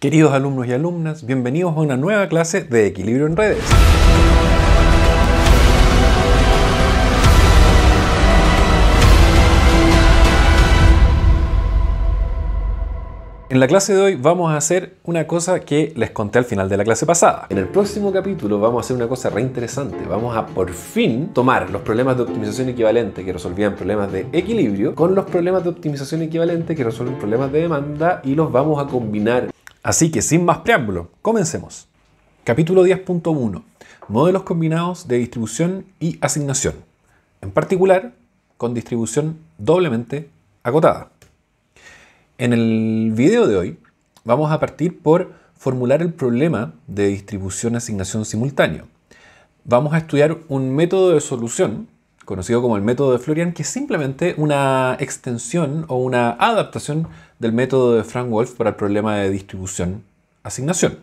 Queridos alumnos y alumnas, bienvenidos a una nueva clase de Equilibrio en Redes. En la clase de hoy vamos a hacer una cosa que les conté al final de la clase pasada. En el próximo capítulo vamos a hacer una cosa re interesante. Vamos a por fin tomar los problemas de optimización equivalente que resolvían problemas de equilibrio con los problemas de optimización equivalente que resuelven problemas de demanda y los vamos a combinar. Así que sin más preámbulo, comencemos. Capítulo 10.1. Modelos combinados de distribución y asignación. En particular, con distribución doblemente acotada. En el video de hoy vamos a partir por formular el problema de distribución-asignación simultáneo. Vamos a estudiar un método de solución, conocido como el método de Florian, que es simplemente una extensión o una adaptación del método de Frank Wolf para el problema de distribución-asignación.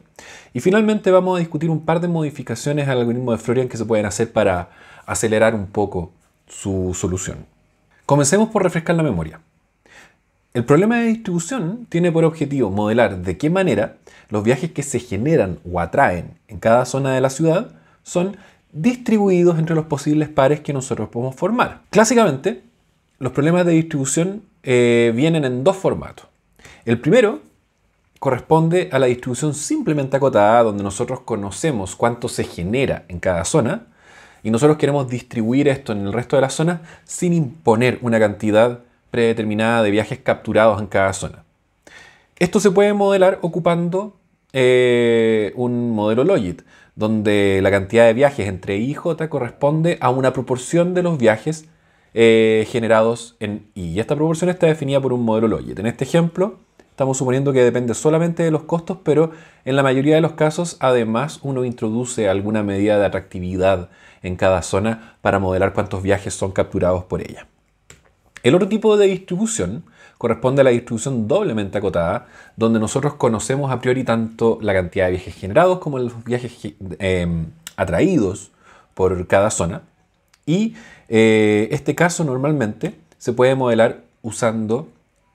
Y finalmente vamos a discutir un par de modificaciones al algoritmo de Florian que se pueden hacer para acelerar un poco su solución. Comencemos por refrescar la memoria. El problema de distribución tiene por objetivo modelar de qué manera los viajes que se generan o atraen en cada zona de la ciudad son distribuidos entre los posibles pares que nosotros podemos formar. Clásicamente, los problemas de distribución vienen en dos formatos. El primero corresponde a la distribución simplemente acotada, donde nosotros conocemos cuánto se genera en cada zona y nosotros queremos distribuir esto en el resto de las zonas sin imponer una cantidad predeterminada de viajes capturados en cada zona. Esto se puede modelar ocupando un modelo Logit, donde la cantidad de viajes entre I y J corresponde a una proporción de los viajes generados en I. Y esta proporción está definida por un modelo Logit. En este ejemplo, estamos suponiendo que depende solamente de los costos, pero en la mayoría de los casos, además, uno introduce alguna medida de atractividad en cada zona para modelar cuántos viajes son capturados por ella. El otro tipo de distribución corresponde a la distribución doblemente acotada, donde nosotros conocemos a priori tanto la cantidad de viajes generados como los viajes atraídos por cada zona. Y este caso normalmente se puede modelar usando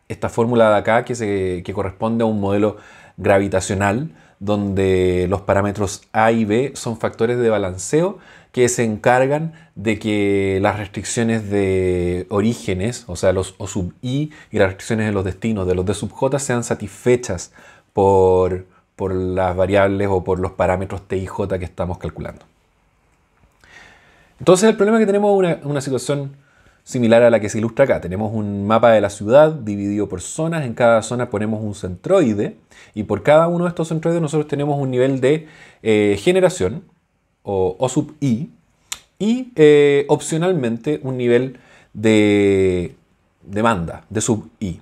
esta fórmula de acá que corresponde a un modelo gravitacional, donde los parámetros A y B son factores de balanceo que se encargan de que las restricciones de orígenes, o sea, los O sub I y las restricciones de los destinos de los D sub J sean satisfechas por las variables o por los parámetros T y J que estamos calculando. Entonces el problema es que tenemos una situación similar a la que se ilustra acá. Tenemos un mapa de la ciudad dividido por zonas. En cada zona ponemos un centroide y por cada uno de estos centroides nosotros tenemos un nivel de generación o sub I y opcionalmente un nivel de demanda de sub I.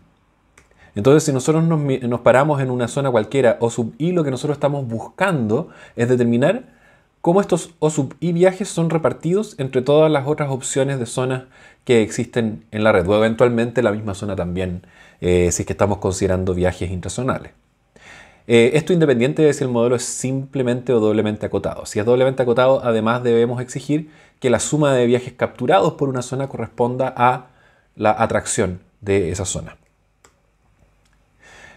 Entonces, si nosotros nos paramos en una zona cualquiera O sub I, lo que nosotros estamos buscando es determinar cómo estos O sub I viajes son repartidos entre todas las otras opciones de zonas que existen en la red, o eventualmente la misma zona también, si es que estamos considerando viajes intrazonales. Esto independiente de si el modelo es simplemente o doblemente acotado. Si es doblemente acotado, además debemos exigir que la suma de viajes capturados por una zona corresponda a la atracción de esa zona.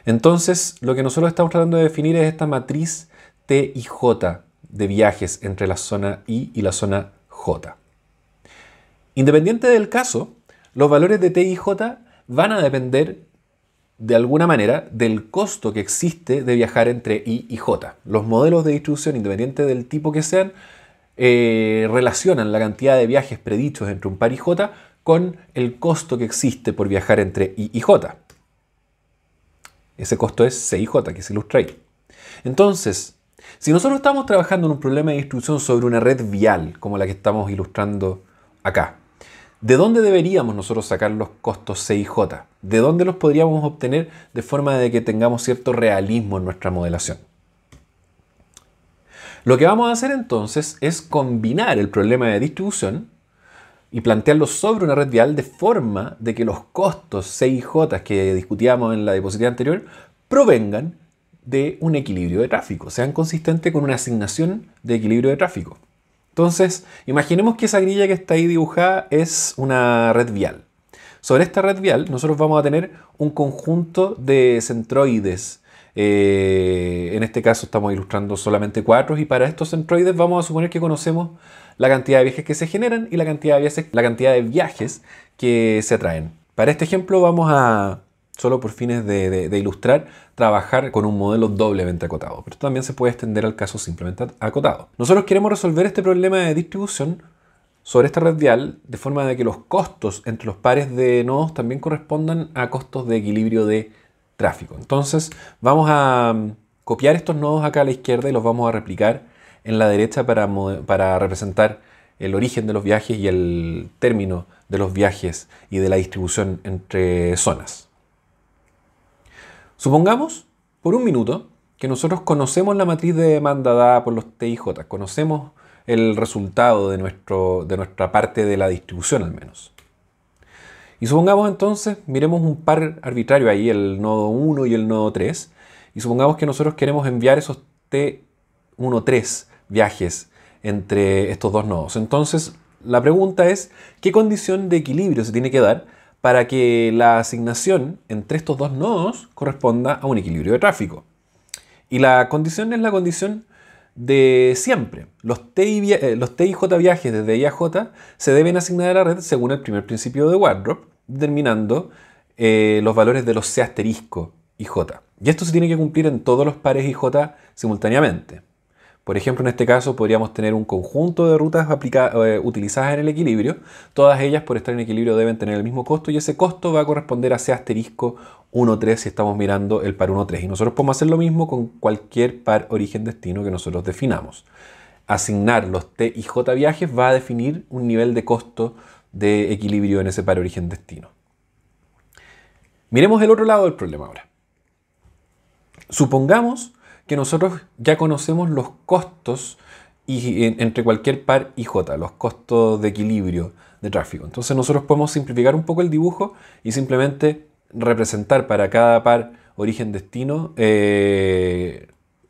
Entonces, lo que nosotros estamos tratando de definir es esta matriz T y J de viajes entre la zona I y la zona J. Independiente del caso, los valores de T y J van a depender de alguna manera del costo que existe de viajar entre I y J. Los modelos de distribución, independiente del tipo que sean, relacionan la cantidad de viajes predichos entre un par y J con el costo que existe por viajar entre I y J. Ese costo es C y J, que se ilustra ahí. Entonces, si nosotros estamos trabajando en un problema de distribución sobre una red vial, como la que estamos ilustrando acá, ¿de dónde deberíamos nosotros sacar los costos C y J? ¿De dónde los podríamos obtener de forma de que tengamos cierto realismo en nuestra modelación? Lo que vamos a hacer entonces es combinar el problema de distribución y plantearlo sobre una red vial de forma de que los costos C y J que discutíamos en la diapositiva anterior provengan de un equilibrio de tráfico, sean consistentes con una asignación de equilibrio de tráfico. Entonces, imaginemos que esa grilla que está ahí dibujada es una red vial. Sobre esta red vial nosotros vamos a tener un conjunto de centroides en este caso estamos ilustrando solamente cuadros, y para estos centroides vamos a suponer que conocemos la cantidad de viajes que se generan y la cantidad de viajes que se atraen. Para este ejemplo vamos a, solo por fines de ilustrar, trabajar con un modelo doblemente acotado, pero también se puede extender al caso simplemente acotado. Nosotros queremos resolver este problema de distribución sobre esta red vial de forma de que los costos entre los pares de nodos también correspondan a costos de equilibrio de tráfico. Entonces vamos a copiar estos nodos acá a la izquierda y los vamos a replicar en la derecha para representar el origen de los viajes y el término de los viajes y de la distribución entre zonas. Supongamos por un minuto que nosotros conocemos la matriz de demanda dada por los T y J, conocemos el resultado de nuestra parte de la distribución al menos. Y supongamos entonces, miremos un par arbitrario ahí, el nodo 1 y el nodo 3, y supongamos que nosotros queremos enviar esos T13 viajes entre estos dos nodos. Entonces, la pregunta es, ¿qué condición de equilibrio se tiene que dar para que la asignación entre estos dos nodos corresponda a un equilibrio de tráfico? Y la condición es la condición de siempre. Los T y J viajes desde I a J se deben asignar a la red según el primer principio de Wardrop, determinando los valores de los C asterisco y J. Y esto se tiene que cumplir en todos los pares IJ simultáneamente. Por ejemplo, en este caso podríamos tener un conjunto de rutas utilizadas en el equilibrio. Todas ellas, por estar en equilibrio, deben tener el mismo costo, y ese costo va a corresponder a C asterisco 1,3 si estamos mirando el par 1,3. Y nosotros podemos hacer lo mismo con cualquier par origen-destino que nosotros definamos. Asignar los T y J viajes va a definir un nivel de costo de equilibrio en ese par origen-destino. Miremos el otro lado del problema ahora. Supongamos que nosotros ya conocemos los costos entre cualquier par y J, los costos de equilibrio de tráfico. Entonces nosotros podemos simplificar un poco el dibujo y simplemente representar para cada par origen-destino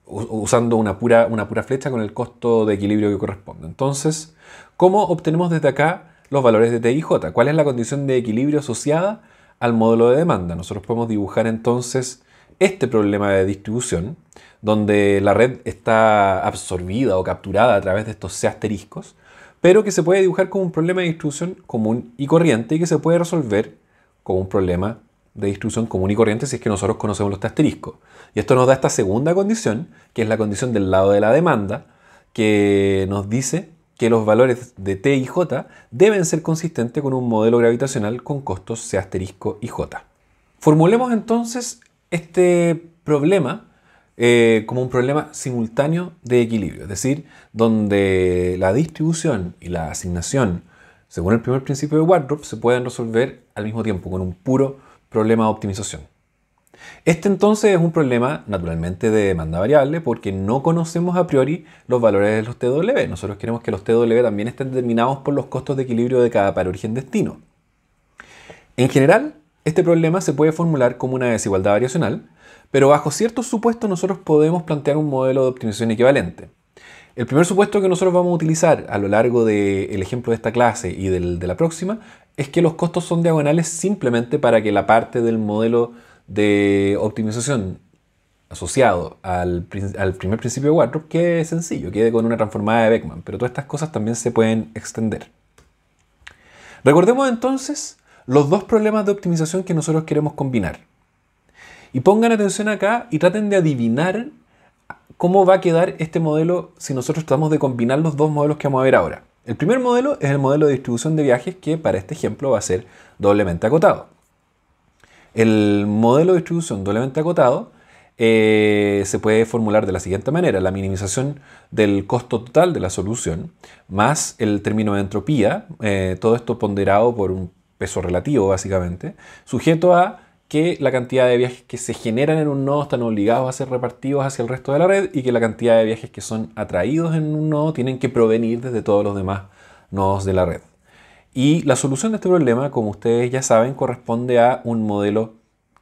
usando una pura flecha con el costo de equilibrio que corresponde. Entonces, ¿cómo obtenemos desde acá los valores de T y J? ¿Cuál es la condición de equilibrio asociada al modelo de demanda? Nosotros podemos dibujar entonces este problema de distribución, donde la red está absorbida o capturada a través de estos C asteriscos, pero que se puede dibujar como un problema de distribución común y corriente y que se puede resolver como un problema de distribución común y corriente si es que nosotros conocemos los T asteriscos. Y esto nos da esta segunda condición, que es la condición del lado de la demanda, que nos dice que los valores de T y J deben ser consistentes con un modelo gravitacional con costos C asterisco y J. Formulemos entonces este problema como un problema simultáneo de equilibrio, es decir, donde la distribución y la asignación, según el primer principio de Wardrop, se pueden resolver al mismo tiempo con un puro problema de optimización. Este entonces es un problema naturalmente de demanda variable porque no conocemos a priori los valores de los TW. Nosotros queremos que los TW también estén determinados por los costos de equilibrio de cada par origen-destino. En general, este problema se puede formular como una desigualdad variacional, pero bajo ciertos supuestos nosotros podemos plantear un modelo de optimización equivalente. El primer supuesto que nosotros vamos a utilizar a lo largo del ejemplo de esta clase y de la próxima es que los costos son diagonales simplemente para que la parte del modelo de optimización asociado al primer principio de Wardrop quede sencillo, quede con una transformada de Beckman, pero todas estas cosas también se pueden extender. Recordemos entonces los dos problemas de optimización que nosotros queremos combinar. Y pongan atención acá y traten de adivinar cómo va a quedar este modelo si nosotros tratamos de combinar los dos modelos que vamos a ver ahora. El primer modelo es el modelo de distribución de viajes que para este ejemplo va a ser doblemente acotado. El modelo de distribución doblemente acotado se puede formular de la siguiente manera: la minimización del costo total de la solución más el término de entropía, todo esto ponderado por un peso relativo básicamente, sujeto a que la cantidad de viajes que se generan en un nodo están obligados a ser repartidos hacia el resto de la red y que la cantidad de viajes que son atraídos en un nodo tienen que provenir desde todos los demás nodos de la red. Y la solución de este problema, como ustedes ya saben, corresponde a un modelo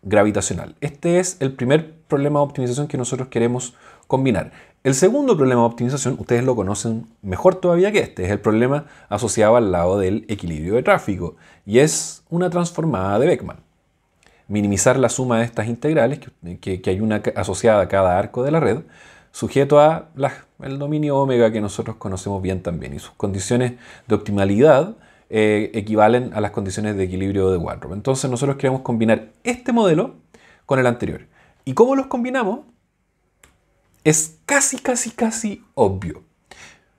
gravitacional. Este es el primer problema de optimización que nosotros queremos combinar. El segundo problema de optimización, ustedes lo conocen mejor todavía que este, es el problema asociado al lado del equilibrio de tráfico y es una transformada de Beckman. minimizar la suma de estas integrales, que hay una asociada a cada arco de la red, sujeto a el dominio omega que nosotros conocemos bien también. Y sus condiciones de optimalidad equivalen a las condiciones de equilibrio de Walrop. Entonces nosotros queremos combinar este modelo con el anterior. ¿Y cómo los combinamos? Es casi obvio.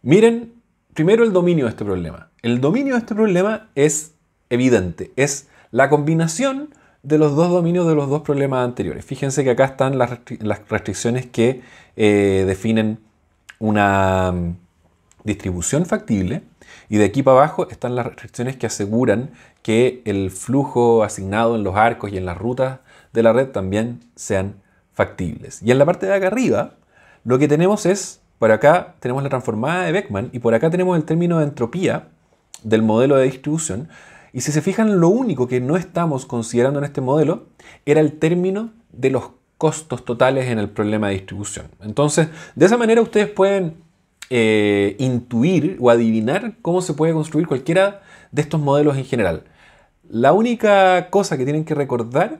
Miren primero el dominio de este problema. El dominio de este problema es evidente. Es la combinación de los dos dominios de los dos problemas anteriores. Fíjense que acá están las restricciones que definen una distribución factible, y de aquí para abajo están las restricciones que aseguran que el flujo asignado en los arcos y en las rutas de la red también sean factibles. Y en la parte de acá arriba, lo que tenemos es, por acá tenemos la transformada de Beckmann y por acá tenemos el término de entropía del modelo de distribución. Y si se fijan, lo único que no estamos considerando en este modelo era el término de los costos totales en el problema de distribución. Entonces, de esa manera ustedes pueden intuir o adivinar cómo se puede construir cualquiera de estos modelos en general. La única cosa que tienen que recordar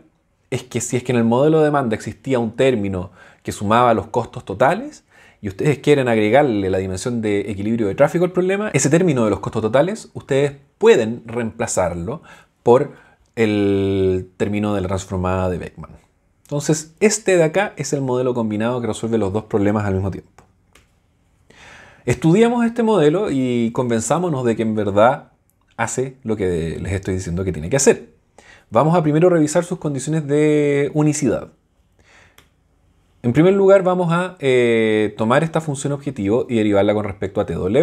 es que si es que en el modelo de demanda existía un término que sumaba los costos totales y ustedes quieren agregarle la dimensión de equilibrio de tráfico al problema, ese término de los costos totales ustedes pueden reemplazarlo por el término de la transformada de Beckmann. Entonces, este de acá es el modelo combinado que resuelve los dos problemas al mismo tiempo. Estudiamos este modelo y convenzámonos de que en verdad hace lo que les estoy diciendo que tiene que hacer. Vamos a primero revisar sus condiciones de unicidad. En primer lugar, vamos a tomar esta función objetivo y derivarla con respecto a TW.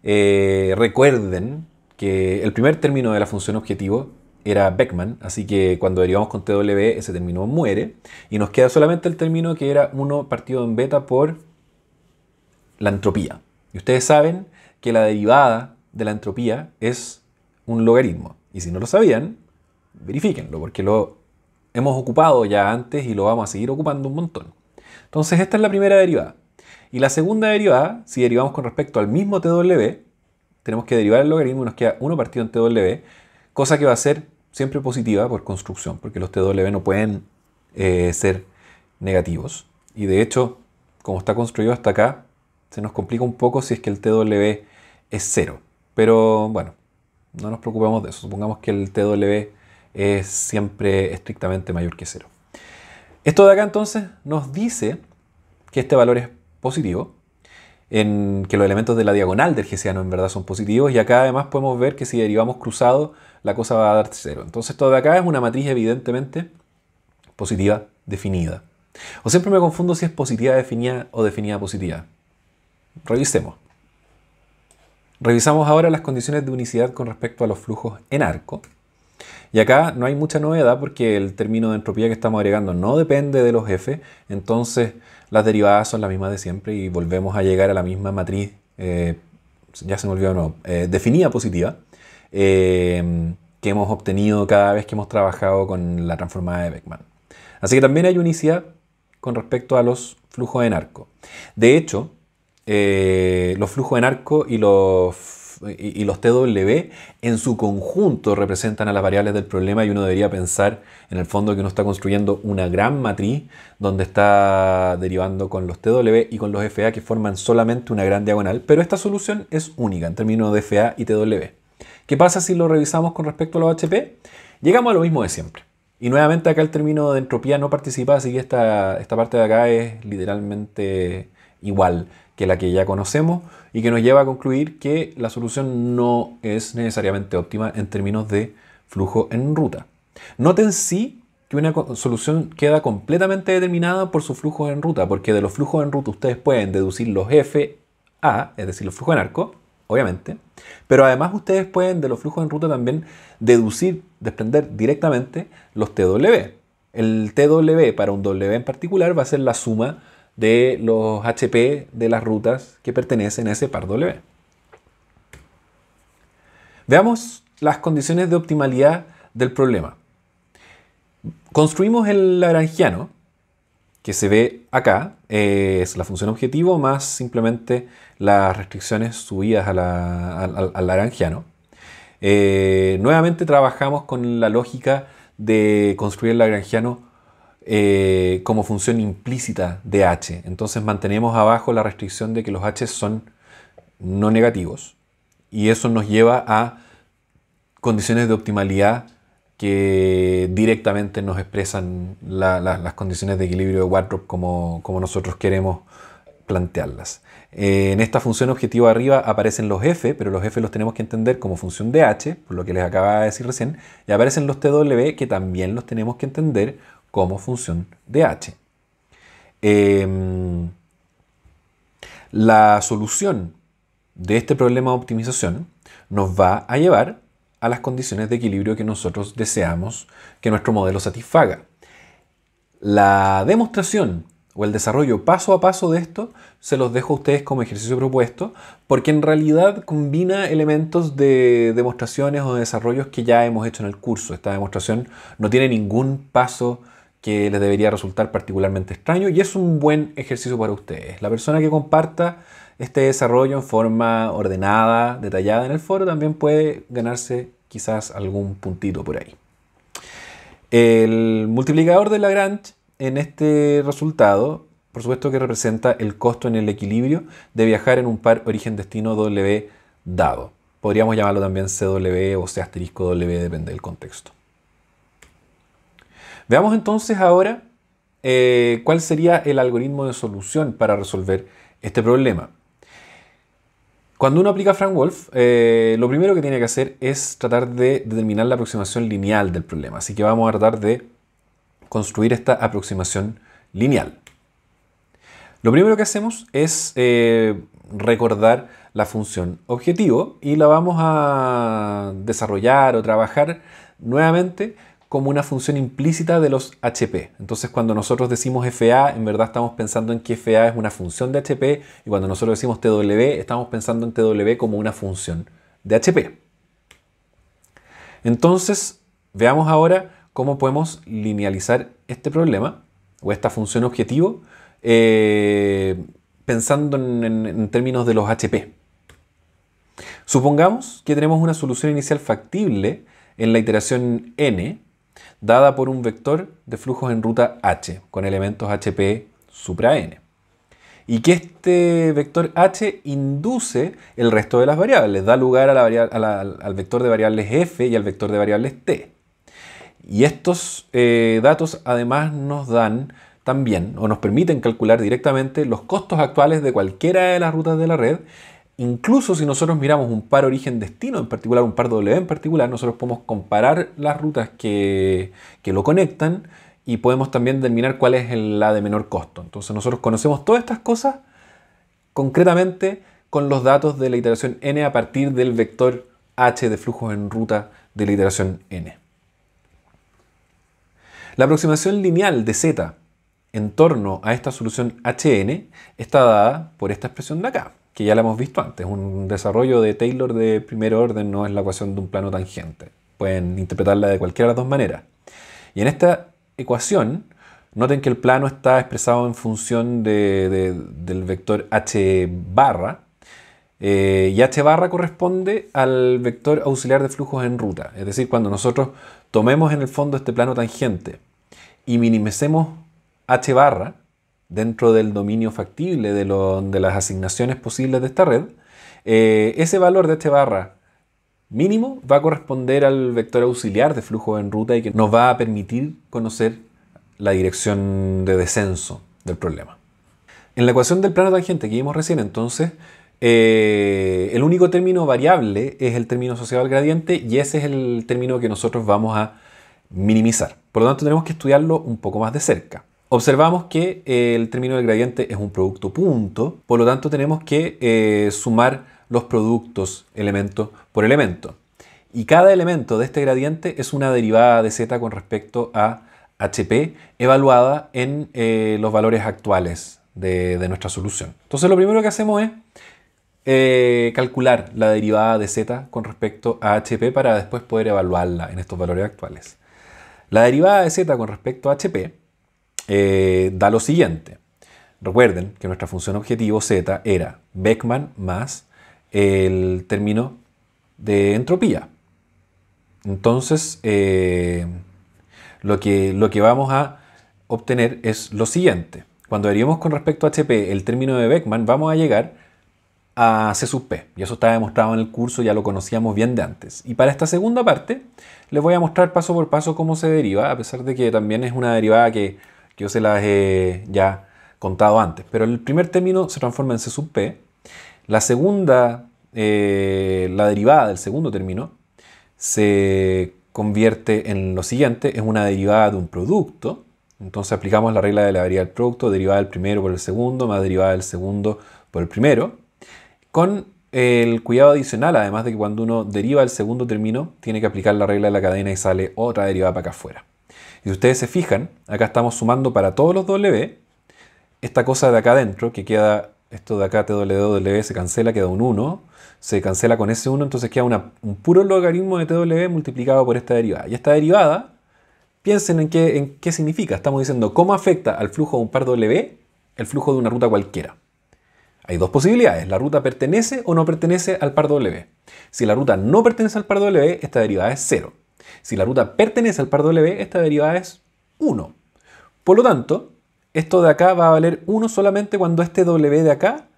Recuerden que el primer término de la función objetivo era Beckmann, así que cuando derivamos con TW ese término muere y nos queda solamente el término que era 1 partido en beta por la entropía. Y ustedes saben que la derivada de la entropía es un logaritmo. Y si no lo sabían, verifíquenlo, porque lo hemos ocupado ya antes y lo vamos a seguir ocupando un montón. Entonces esta es la primera derivada. Y la segunda derivada, si derivamos con respecto al mismo TW, tenemos que derivar el logaritmo y nos queda 1 partido en TW, cosa que va a ser siempre positiva por construcción, porque los TW no pueden ser negativos. Y de hecho, como está construido hasta acá, se nos complica un poco si es que el TW es 0. Pero bueno, no nos preocupemos de eso. Supongamos que el TW es siempre estrictamente mayor que 0. Esto de acá entonces nos dice que este valor es positivo, en que los elementos de la diagonal del hessiano en verdad son positivos, y acá además podemos ver que si derivamos cruzado la cosa va a dar 0. Entonces esto de acá es una matriz evidentemente positiva definida. O siempre me confundo si es positiva definida o definida positiva. Revisemos. Revisamos ahora las condiciones de unicidad con respecto a los flujos en arco. Y acá no hay mucha novedad porque el término de entropía que estamos agregando no depende de los F, entonces las derivadas son las mismas de siempre y volvemos a llegar a la misma matriz, ya se me olvidó de nuevo, definida positiva, que hemos obtenido cada vez que hemos trabajado con la transformada de Beckmann. Así que también hay unicidad con respecto a los flujos en arco. De hecho, los flujos en arco y los TW en su conjunto representan a las variables del problema y uno debería pensar en el fondo que uno está construyendo una gran matriz donde está derivando con los TW y con los FA que forman solamente una gran diagonal, pero esta solución es única en términos de FA y TW. ¿Qué pasa si lo revisamos con respecto a los HP? Llegamos a lo mismo de siempre. Y nuevamente acá el término de entropía no participa, así que esta parte de acá es literalmente igual que la que ya conocemos y que nos lleva a concluir que la solución no es necesariamente óptima en términos de flujo en ruta. Noten sí que una solución queda completamente determinada por sus flujos en ruta, porque de los flujos en ruta ustedes pueden deducir los FA, es decir, los flujos en arco, obviamente, pero además ustedes pueden de los flujos en ruta también desprender directamente los TW. El TW para un W en particular va a ser la suma de los HP de las rutas que pertenecen a ese par W. Veamos las condiciones de optimalidad del problema. Construimos el lagrangiano, que se ve acá, es la función objetivo más simplemente las restricciones subidas al lagrangiano. Nuevamente trabajamos con la lógica de construir el lagrangiano como función implícita de h. Entonces mantenemos abajo la restricción de que los h son no negativos. Y eso nos lleva a condiciones de optimalidad que directamente nos expresan las condiciones de equilibrio de Wardrop como nosotros queremos plantearlas. En esta función objetivo arriba aparecen los f, pero los f los tenemos que entender como función de h, por lo que les acababa de decir recién, y aparecen los tw, que también los tenemos que entender como función de h. La solución de este problema de optimización nos va a llevar a las condiciones de equilibrio que nosotros deseamos que nuestro modelo satisfaga. La demostración o el desarrollo paso a paso de esto se los dejo a ustedes como ejercicio propuesto, porque en realidad combina elementos de demostraciones o de desarrollos que ya hemos hecho en el curso. Esta demostración no tiene ningún paso que les debería resultar particularmente extraño y es un buen ejercicio para ustedes. La persona que comparta este desarrollo en forma ordenada, detallada en el foro, también puede ganarse quizás algún puntito por ahí. El multiplicador de Lagrange en este resultado, por supuesto que representa el costo en el equilibrio de viajar en un par origen-destino W dado. Podríamos llamarlo también CW o C*W, depende del contexto. Veamos entonces ahora cuál sería el algoritmo de solución para resolver este problema. Cuando uno aplica Frank-Wolf, lo primero que tiene que hacer es tratar de determinar la aproximación lineal del problema. Así que vamos a tratar de construir esta aproximación lineal. Lo primero que hacemos es recordar la función objetivo y la vamos a desarrollar o trabajar nuevamente como una función implícita de los HP. Entonces cuando nosotros decimos FA, en verdad estamos pensando en que FA es una función de HP, y cuando nosotros decimos TW, estamos pensando en TW como una función de HP. Entonces, veamos ahora cómo podemos linealizar este problema, o esta función objetivo, pensando en términos de los HP. Supongamos que tenemos una solución inicial factible en la iteración n, dada por un vector de flujos en ruta h, con elementos hp supra n. Y que este vector h induce el resto de las variables, da lugar al vector de variables f y al vector de variables t. Y estos datos además nos dan también, o nos permiten calcular directamente los costos actuales de cualquiera de las rutas de la red. Incluso si nosotros miramos un par origen-destino, en particular un par W en particular, nosotros podemos comparar las rutas que lo conectan y podemos también determinar cuál es la de menor costo. Entonces nosotros conocemos todas estas cosas concretamente con los datos de la iteración n a partir del vector h de flujos en ruta de la iteración n. La aproximación lineal de z en torno a esta solución hn está dada por esta expresión de acá, que ya la hemos visto antes. Un desarrollo de Taylor de primer orden no es la ecuación de un plano tangente. Pueden interpretarla de cualquiera de las dos maneras. Y en esta ecuación, noten que el plano está expresado en función del vector h barra, y h barra corresponde al vector auxiliar de flujos en ruta. Es decir, cuando nosotros tomemos en el fondo este plano tangente y minimicemos h barra dentro del dominio factible de las asignaciones posibles de esta red, ese valor de h barra mínimo va a corresponder al vector auxiliar de flujo en ruta y que nos va a permitir conocer la dirección de descenso del problema. En la ecuación del plano tangente que vimos recién, entonces, el único término variable es el término asociado al gradiente y ese es el término que nosotros vamos a minimizar. Por lo tanto, tenemos que estudiarlo un poco más de cerca. Observamos que el término del gradiente es un producto punto, por lo tanto tenemos que sumar los productos elemento por elemento. Y cada elemento de este gradiente es una derivada de z con respecto a HP evaluada en los valores actuales de nuestra solución. Entonces lo primero que hacemos es calcular la derivada de z con respecto a HP para después poder evaluarla en estos valores actuales. La derivada de z con respecto a HP da lo siguiente. Recuerden que nuestra función objetivo z era Beckmann más el término de entropía. Entonces, lo que vamos a obtener es lo siguiente. Cuando derivemos con respecto a HP el término de Beckmann, vamos a llegar a C sub P. Y eso está demostrado en el curso, ya lo conocíamos bien de antes. Y para esta segunda parte, les voy a mostrar paso por paso cómo se deriva, a pesar de que también es una derivada que yo se las he ya contado antes. Pero el primer término se transforma en C sub P. La segunda, la derivada del segundo término, se convierte en lo siguiente, es una derivada de un producto. Entonces aplicamos la regla de la derivada del producto, derivada del primero por el segundo, más derivada del segundo por el primero, con el cuidado adicional, además de que cuando uno deriva el segundo término, tiene que aplicar la regla de la cadena y sale otra derivada para acá afuera. Y si ustedes se fijan, acá estamos sumando para todos los W, esta cosa de acá adentro, que queda, esto de acá, TW se cancela, queda un 1, se cancela con ese 1, entonces queda un puro logaritmo de TW multiplicado por esta derivada. Y esta derivada, piensen en qué significa. Estamos diciendo cómo afecta al flujo de un par W el flujo de una ruta cualquiera. Hay dos posibilidades. La ruta pertenece o no pertenece al par W. Si la ruta no pertenece al par W, esta derivada es 0. Si la ruta pertenece al par W, esta derivada es 1. Por lo tanto, esto de acá va a valer 1 solamente cuando este W de acá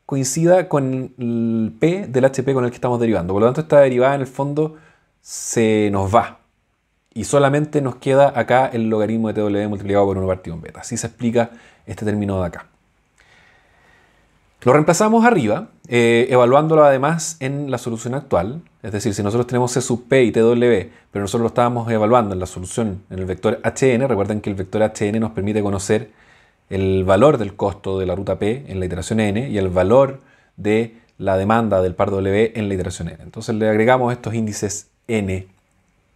coincida con el P del HP con el que estamos derivando. Por lo tanto, esta derivada en el fondo se nos va. Y solamente nos queda acá el logaritmo de TW multiplicado por 1 partido en beta. Así se explica este término de acá. Lo reemplazamos arriba, evaluándolo además en la solución actual. Es decir, si nosotros tenemos C sub P y TW, pero nosotros lo estábamos evaluando en la solución en el vector HN, recuerden que el vector HN nos permite conocer el valor del costo de la ruta P en la iteración N y el valor de la demanda del par W en la iteración N. Entonces le agregamos estos índices N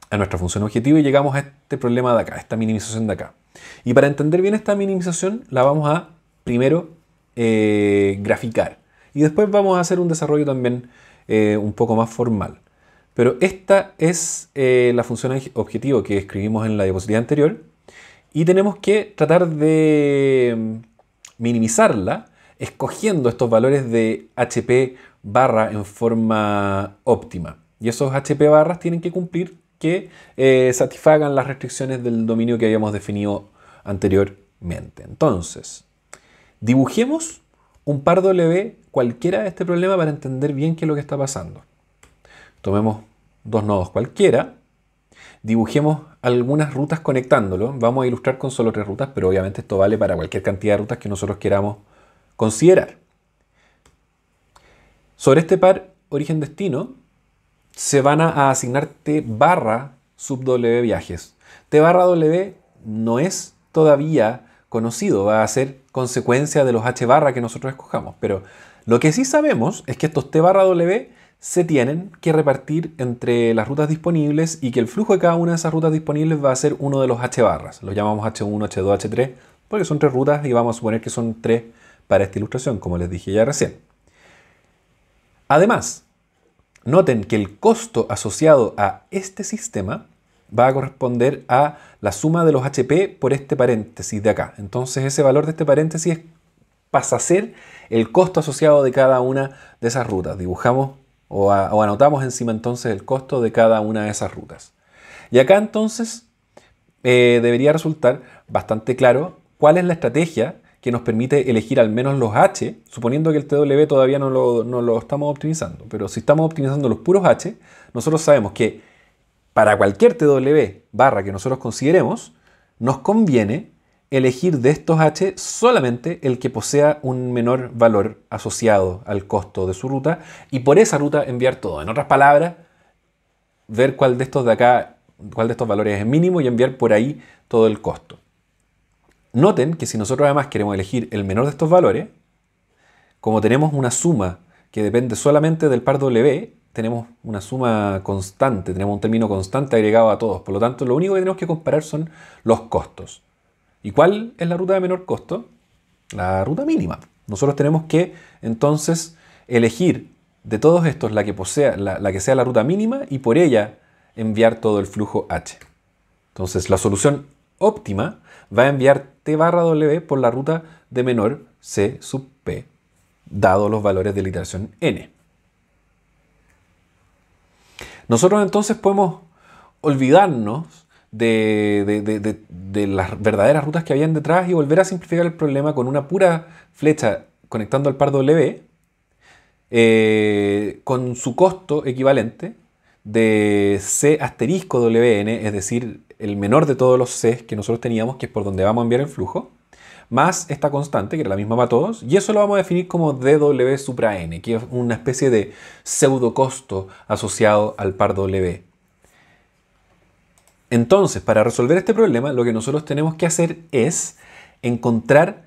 a nuestra función objetivo y llegamos a este problema de acá, esta minimización de acá. Y para entender bien esta minimización la vamos a primero graficar y después vamos a hacer un desarrollo también un poco más formal. Pero esta es la función objetivo que escribimos en la diapositiva anterior y tenemos que tratar de minimizarla escogiendo estos valores de HP barra en forma óptima. Y esos HP barras tienen que cumplir que satisfagan las restricciones del dominio que habíamos definido anteriormente. Entonces, dibujemos un par W cualquiera de este problema para entender bien qué es lo que está pasando. Tomemos dos nodos cualquiera, dibujemos algunas rutas conectándolo. Vamos a ilustrar con solo 3 rutas, pero obviamente esto vale para cualquier cantidad de rutas que nosotros queramos considerar. Sobre este par origen-destino se van a asignar T barra sub W viajes. T barra W no es todavía conocido, va a ser consecuencia de los H barra que nosotros escojamos. Pero lo que sí sabemos es que estos T barra W se tienen que repartir entre las rutas disponibles y que el flujo de cada una de esas rutas disponibles va a ser uno de los H barras. Los llamamos H1, H2, H3 porque son 3 rutas y vamos a suponer que son 3 para esta ilustración, como les dije ya recién. Además, noten que el costo asociado a este sistema va a corresponder a la suma de los HP por este paréntesis de acá. Entonces ese valor de este paréntesis pasa a ser el costo asociado de cada una de esas rutas. Dibujamos o anotamos encima entonces el costo de cada una de esas rutas. Y acá entonces debería resultar bastante claro cuál es la estrategia que nos permite elegir al menos los H, suponiendo que el TW todavía no lo estamos optimizando. Pero si estamos optimizando los puros H, nosotros sabemos que para cualquier TW barra que nosotros consideremos, nos conviene elegir de estos H solamente el que posea un menor valor asociado al costo de su ruta y por esa ruta enviar todo. En otras palabras, ver cuál de estos de acá, cuál de estos valores es mínimo y enviar por ahí todo el costo. Noten que si nosotros además queremos elegir el menor de estos valores, como tenemos una suma que depende solamente del par W, tenemos una suma constante, tenemos un término constante agregado a todos. Por lo tanto, lo único que tenemos que comparar son los costos. ¿Y cuál es la ruta de menor costo? La ruta mínima. Nosotros tenemos que entonces elegir de todos estos la que sea la ruta mínima y por ella enviar todo el flujo H. Entonces la solución óptima va a enviar T barra W por la ruta de menor C sub P, dado los valores de la iteración N. Nosotros entonces podemos olvidarnos de las verdaderas rutas que habían detrás y volver a simplificar el problema con una pura flecha conectando al par W, con su costo equivalente de C asterisco WN, es decir, el menor de todos los Cs que nosotros teníamos, que es por donde vamos a enviar el flujo, más esta constante, que era la misma para todos, y eso lo vamos a definir como dW supra n, que es una especie de pseudo costo asociado al par W. Entonces, para resolver este problema, lo que nosotros tenemos que hacer es encontrar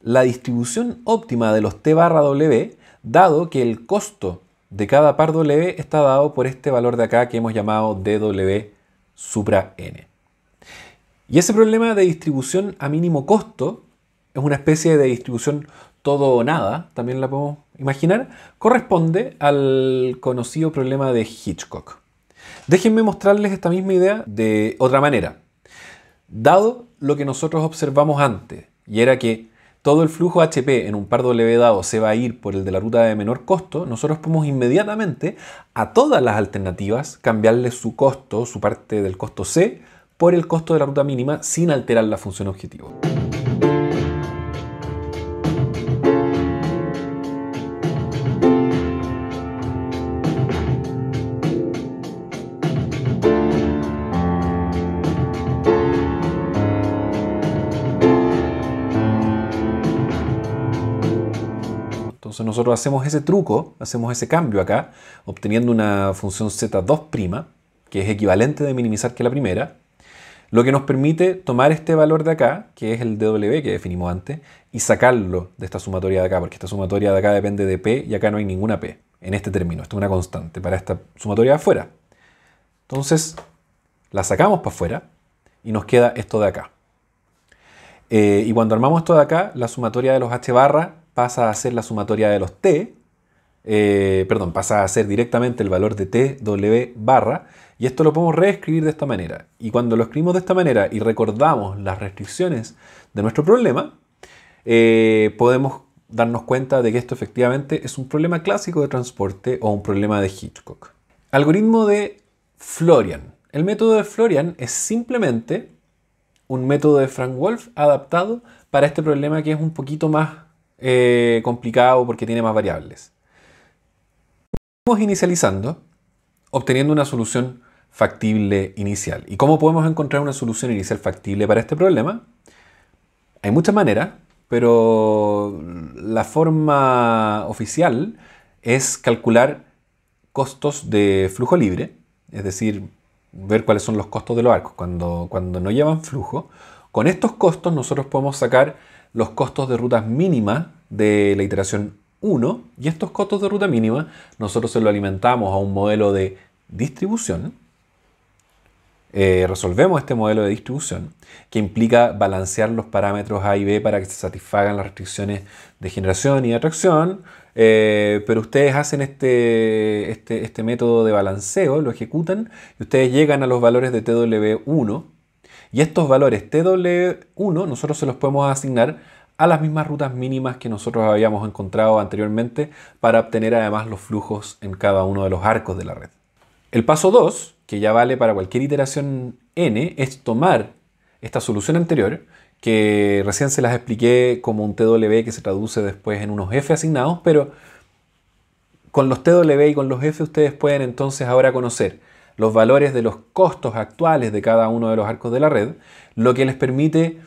la distribución óptima de los T barra W, dado que el costo de cada par W está dado por este valor de acá que hemos llamado dW supra n. Y ese problema de distribución a mínimo costo es una especie de distribución todo o nada, también la podemos imaginar, corresponde al conocido problema de Hitchcock. Déjenme mostrarles esta misma idea de otra manera. Dado lo que nosotros observamos antes, y era que todo el flujo HP en un par W dado se va a ir por el de la ruta de menor costo, nosotros podemos inmediatamente a todas las alternativas cambiarle su costo, su parte del costo C, por el costo de la ruta mínima sin alterar la función objetivo. Entonces nosotros hacemos ese truco, hacemos ese cambio acá, obteniendo una función z2', que es equivalente de minimizar que la primera, lo que nos permite tomar este valor de acá, que es el dW que definimos antes, y sacarlo de esta sumatoria de acá, porque esta sumatoria de acá depende de P y acá no hay ninguna P en este término. Esto es una constante para esta sumatoria de afuera. Entonces la sacamos para afuera y nos queda esto de acá. Y cuando armamos esto de acá, la sumatoria de los H barra pasa a ser la sumatoria de los T, pasa a ser directamente el valor de TW barra, y esto lo podemos reescribir de esta manera. Y cuando lo escribimos de esta manera y recordamos las restricciones de nuestro problema, podemos darnos cuenta de que esto efectivamente es un problema clásico de transporte o un problema de Hitchcock. Algoritmo de Florian. El método de Florian es simplemente un método de Frank Wolf adaptado para este problema que es un poquito más complicado porque tiene más variables. Vamos inicializando, obteniendo una solución factible inicial. ¿Y cómo podemos encontrar una solución inicial factible para este problema? Hay muchas maneras, pero la forma oficial es calcular costos de flujo libre, es decir, ver cuáles son los costos de los arcos cuando no llevan flujo. Con estos costos nosotros podemos sacar los costos de rutas mínimas de la iteración 1, y estos costos de ruta mínima nosotros se lo alimentamos a un modelo de distribución. Resolvemos este modelo de distribución que implica balancear los parámetros A y B para que se satisfagan las restricciones de generación y de atracción, pero ustedes hacen este método de balanceo, lo ejecutan y ustedes llegan a los valores de TW1, y estos valores TW1 nosotros se los podemos asignar a las mismas rutas mínimas que nosotros habíamos encontrado anteriormente para obtener además los flujos en cada uno de los arcos de la red. El paso 2, que ya vale para cualquier iteración n, es tomar esta solución anterior, que recién se las expliqué como un TW que se traduce después en unos F asignados, pero con los TW y con los F ustedes pueden entonces ahora conocer los valores de los costos actuales de cada uno de los arcos de la red, lo que les permite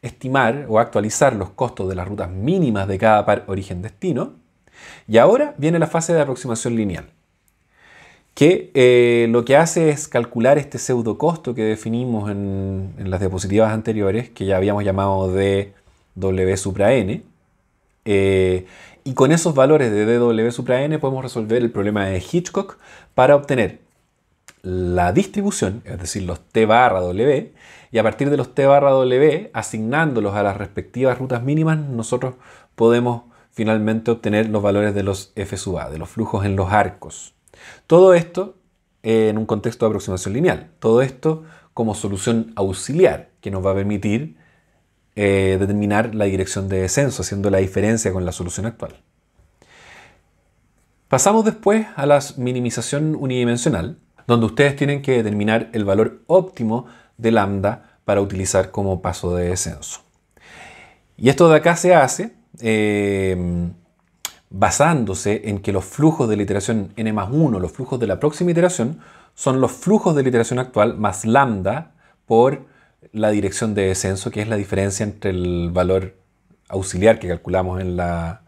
reestimar o actualizar los costos de las rutas mínimas de cada par origen-destino. Y ahora viene la fase de aproximación lineal, que lo que hace es calcular este pseudo costo que definimos en las diapositivas anteriores, que ya habíamos llamado dW supra n, y con esos valores de dW supra n podemos resolver el problema de Hitchcock para obtener la distribución, es decir, los T barra W, y a partir de los T barra W, asignándolos a las respectivas rutas mínimas, nosotros podemos finalmente obtener los valores de los F sub A, de los flujos en los arcos. Todo esto en un contexto de aproximación lineal. Todo esto como solución auxiliar que nos va a permitir determinar la dirección de descenso, haciendo la diferencia con la solución actual. Pasamos después a la minimización unidimensional. donde ustedes tienen que determinar el valor óptimo de lambda para utilizar como paso de descenso. Y esto de acá se hace basándose en que los flujos de la iteración n+1, los flujos de la próxima iteración, son los flujos de la iteración actual más lambda por la dirección de descenso, que es la diferencia entre el valor auxiliar que calculamos en la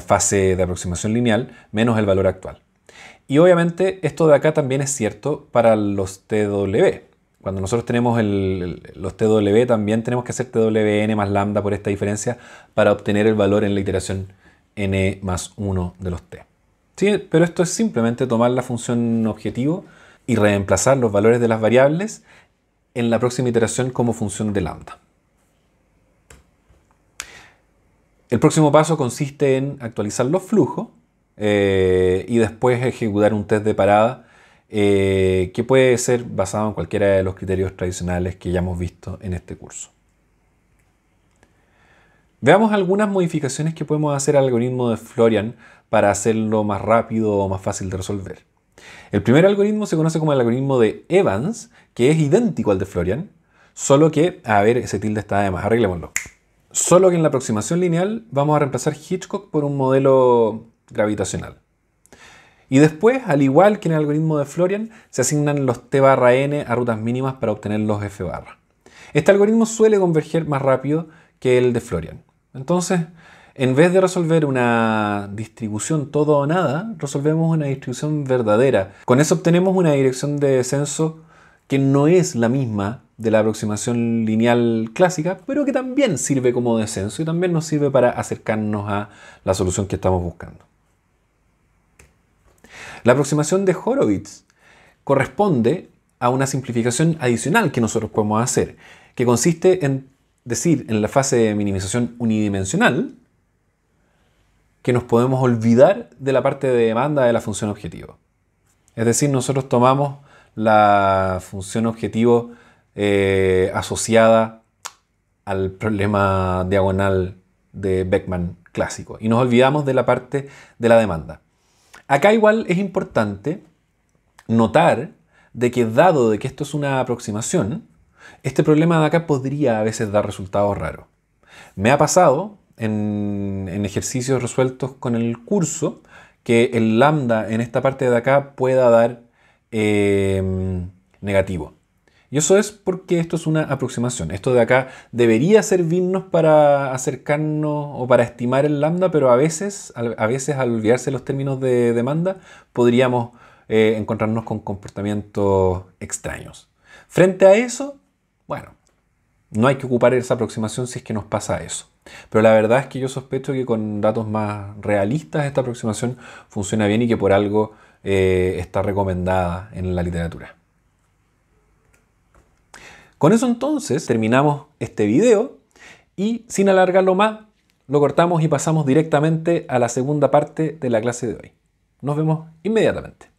fase de aproximación lineal, menos el valor actual. Y obviamente esto de acá también es cierto para los TW. Cuando nosotros tenemos los TW, también tenemos que hacer TWN más lambda por esta diferencia para obtener el valor en la iteración n+1 de los t. ¿Sí? Pero esto es simplemente tomar la función objetivo y reemplazar los valores de las variables en la próxima iteración como función de lambda. El próximo paso consiste en actualizar los flujos y después ejecutar un test de parada que puede ser basado en cualquiera de los criterios tradicionales que ya hemos visto en este curso. Veamos algunas modificaciones que podemos hacer al algoritmo de Florian para hacerlo más rápido o más fácil de resolver. El primer algoritmo se conoce como el algoritmo de Evans, que es idéntico al de Florian, solo que, a ver, ese tilde está de más, arreglémoslo. Solo que en la aproximación lineal vamos a reemplazar Hitchcock por un modelo gravitacional. Y después, al igual que en el algoritmo de Florian, se asignan los t/n a rutas mínimas para obtener los f barra. Este algoritmo suele converger más rápido que el de Florian. Entonces, en vez de resolver una distribución todo o nada, resolvemos una distribución verdadera. Con eso obtenemos una dirección de descenso que no es la misma de la aproximación lineal clásica, pero que también sirve como descenso y también nos sirve para acercarnos a la solución que estamos buscando. La aproximación de Horowitz corresponde a una simplificación adicional que nosotros podemos hacer, que consiste en decir en la fase de minimización unidimensional que nos podemos olvidar de la parte de demanda de la función objetivo. Es decir, nosotros tomamos la función objetivo asociada al problema diagonal de Beckmann clásico y nos olvidamos de la parte de la demanda. Acá igual es importante notar de que dado de que esto es una aproximación, este problema de acá podría a veces dar resultados raros. Me ha pasado en ejercicios resueltos con el curso que el lambda en esta parte de acá pueda dar negativo. Y eso es porque esto es una aproximación. Esto de acá debería servirnos para acercarnos o para estimar el lambda, pero a veces al olvidarse los términos de demanda, podríamos encontrarnos con comportamientos extraños. Frente a eso, bueno, no hay que ocupar esa aproximación si es que nos pasa eso. Pero la verdad es que yo sospecho que con datos más realistas esta aproximación funciona bien y que por algo está recomendada en la literatura. Con eso entonces terminamos este video y sin alargarlo más, lo cortamos y pasamos directamente a la segunda parte de la clase de hoy. Nos vemos inmediatamente.